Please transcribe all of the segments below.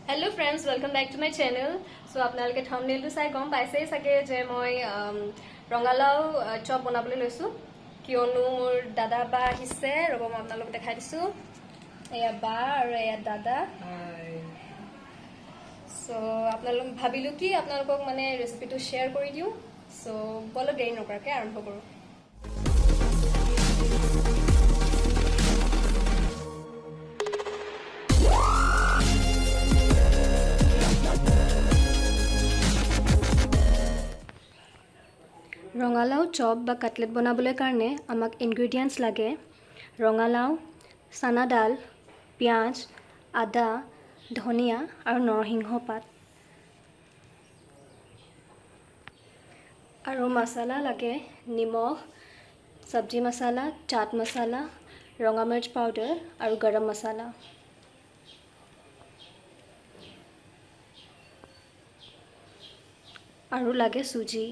Hello friends, welcome back to my channel. So আপোনালোকে thumbnail চাই গম পাইছেই চাগে যে মই ৰঙালাও চপ বনাবলৈ লৈছো কিয়নো মোৰ দাদা বা আহিছে ৰব মই আপোনালোকক দেখাই দিছো এয়া বা আৰু এয়া দাদা হাই সো আপোনালোক ভাবিলো কি আপোনালোকক মানে ৰেচিপিটো শেয়াৰ কৰি দিও সো বলো দেৰি নকৰাকৈ আৰম্ভ কৰো ৰঙালাও চপ বা কাটলেট বনাবলৈ কাৰণে আমাক ইনগ্ৰেডিয়েন্টছ লাগে ৰঙালাও চানা ডাল পিয়াজ আদা ধনিয়া আৰু নৰসিংহ পাত আৰু মছলা লাগে নিমখ সবজি মছলা চাট মছলা ৰঙা মিৰ্চ পাউডাৰ আৰু গৰম মছলা আৰু লাগে সুজি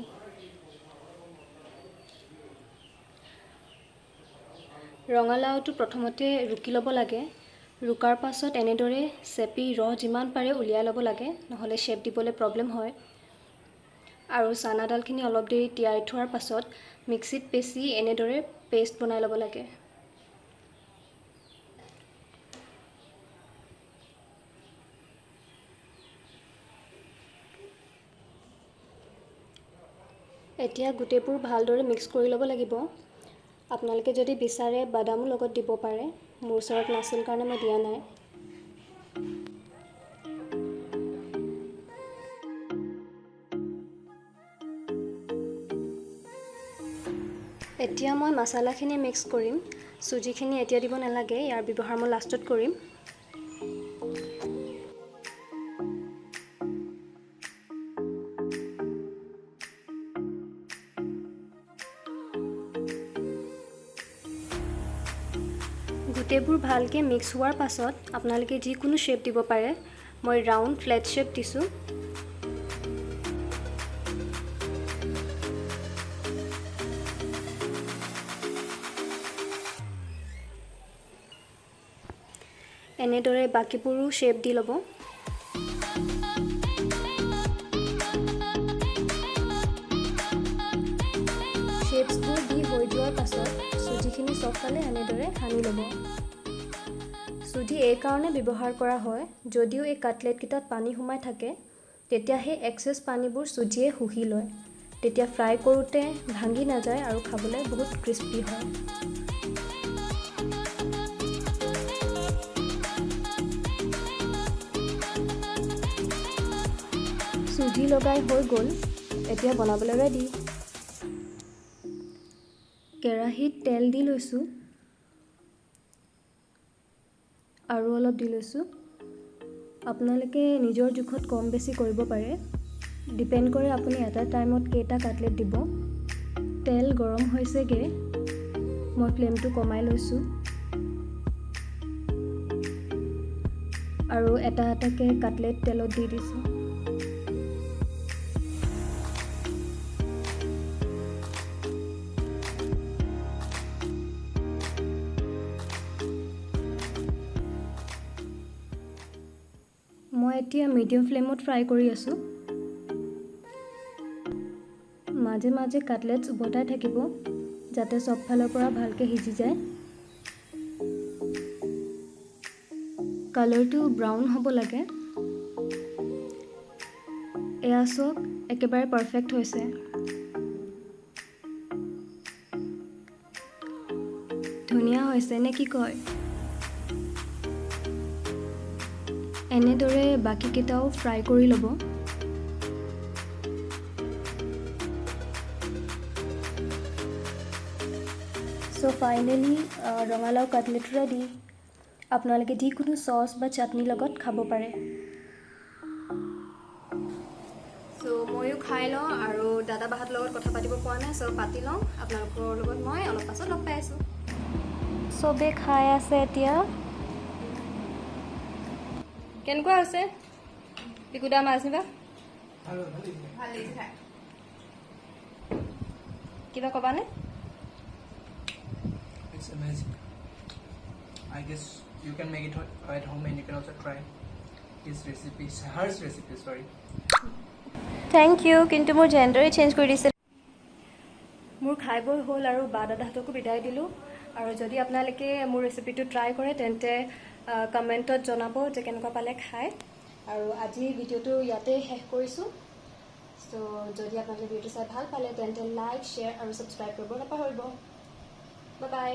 ৰঙালাওটো প্ৰথমতে ৰুকি ল'ব লাগে ৰুকাৰ পাছত এনেদৰে চেপি ৰহ যিমান পাৰে উলিয়াই ল'ব লাগে নহলে শেপ দিবলৈ প্ৰবলেম হয় আৰু চানা ডালখিনি অলপ দেৰি তিয়াই থোৱাৰ পাছত মিক্সিত পেছি এনেদৰে পেষ্ট বনাই ল'ব লাগে এতিয়া গুটেবোৰ ভালদৰে মিক্স কৰি ল'ব লাগিব আপোনালোকে যদি বিচাৰে বাদামো লগত দিব পাৰে মোৰ ওচৰত নাছিল কাৰণে মই দিয়া নাই এতিয়া মই মছলাখিনি মিক্স কৰিম সুজিখিনি এতিয়া দিব নালাগে ইয়াৰ ব্যৱহাৰ মই লাষ্টত কৰিম গুটেবোৰ ভালকৈ মিক্স হোৱাৰ পাছত আপোনালোকে যিকোনো শেপ দিব পাৰে মই ৰাউণ্ড ফ্লেট শেপ দিছোঁ এনেদৰে বাকিবোৰো শেপ দি ল'ব শেপছবোৰ দি হৈ যোৱাৰ পাছত সুজিখিনি চবফালে এনেদৰে সানি ল'ব সুজি এই কাৰণে ব্যৱহাৰ কৰা হয় যদিও এই কাটলেটকেইটাত পানী সোমাই থাকে তেতিয়া সেই এক্সেছ পানীবোৰ সুজিয়ে শুহি লয় তেতিয়া ফ্ৰাই কৰোঁতে ভাঙি নাযায় আৰু খাবলৈ বহুত ক্ৰিস্পি হয় সুজি লগাই হৈ গ'ল এতিয়া বনাবলৈ ৰেডি কেৰাহীত তেল দি লৈছোঁ আৰু অলপ দি লৈছোঁ আপোনালোকে নিজৰ জোখত কম বেছি কৰিব পাৰে ডিপেণ্ড কৰে আপুনি এটা টাইমত কেইটা কাটলেট দিব তেল গৰম হৈছেগৈ মই ফ্লেমটো কমাই লৈছোঁ আৰু এটা এটাকৈ কাটলেট তেলত দি দিছোঁ মই এতিয়া মিডিয়াম ফ্লেমত ফ্ৰাই কৰি আছোঁ মাজে মাজে কাটলেটছ উভতাই থাকিব যাতে সব ফালৰ পৰা ভালকৈ সিজি যায় কালাৰটো ব্ৰাউন হ'ব লাগে এয়া চাওক একেবাৰে পাৰফেক্ট হৈছে ধুনীয়া হৈছে নে কি কয় এনেদৰে বাকিকেইটাও ফ্ৰাই কৰি ল'ব সো ফাইনেলি ৰঙালাও কাটলেট ৰেডি আপোনালোকে যিকোনো চচ বা চাটনি লগত খাব পাৰে সো ময়ো খাই লওঁ আৰু দাদা বাহঁতৰ লগত কথা পাতিব পৰা নাই সো পাতি লওঁ আপোনালোকৰ লগত মই অলপ পাছত লগ পাই আছোঁ চবে খাই আছে এতিয়া কেনেকুৱা আছে পিকুদা মাছ নিবা কিবা ক'বানে It's amazing. I guess you can make it at home and you can also try. his recipe, her recipe, sorry. Thank you কিন্তু মোৰ জেণ্ডাৰে চেঞ্জ কৰি দিছে মোৰ খাই বৈ হ'ল আৰু বা দাদাহঁতকো বিদায় দিলোঁ আৰু যদি আপোনালোকে মোৰ ৰেচিপিটো ট্ৰাই কৰে তেন্তে কমেণ্টত জনাব যে কেনেকুৱা পালে খাই আৰু আজি ভিডিঅ'টো ইয়াতে শেষ কৰিছোঁ চ' যদি আপোনালোকে ভিডিঅ'টো চাই ভাল পালে তেন্তে লাইক শ্বেয়াৰ আৰু ছাবস্ক্ৰাইব কৰিব নাপাহৰিব বাই বাই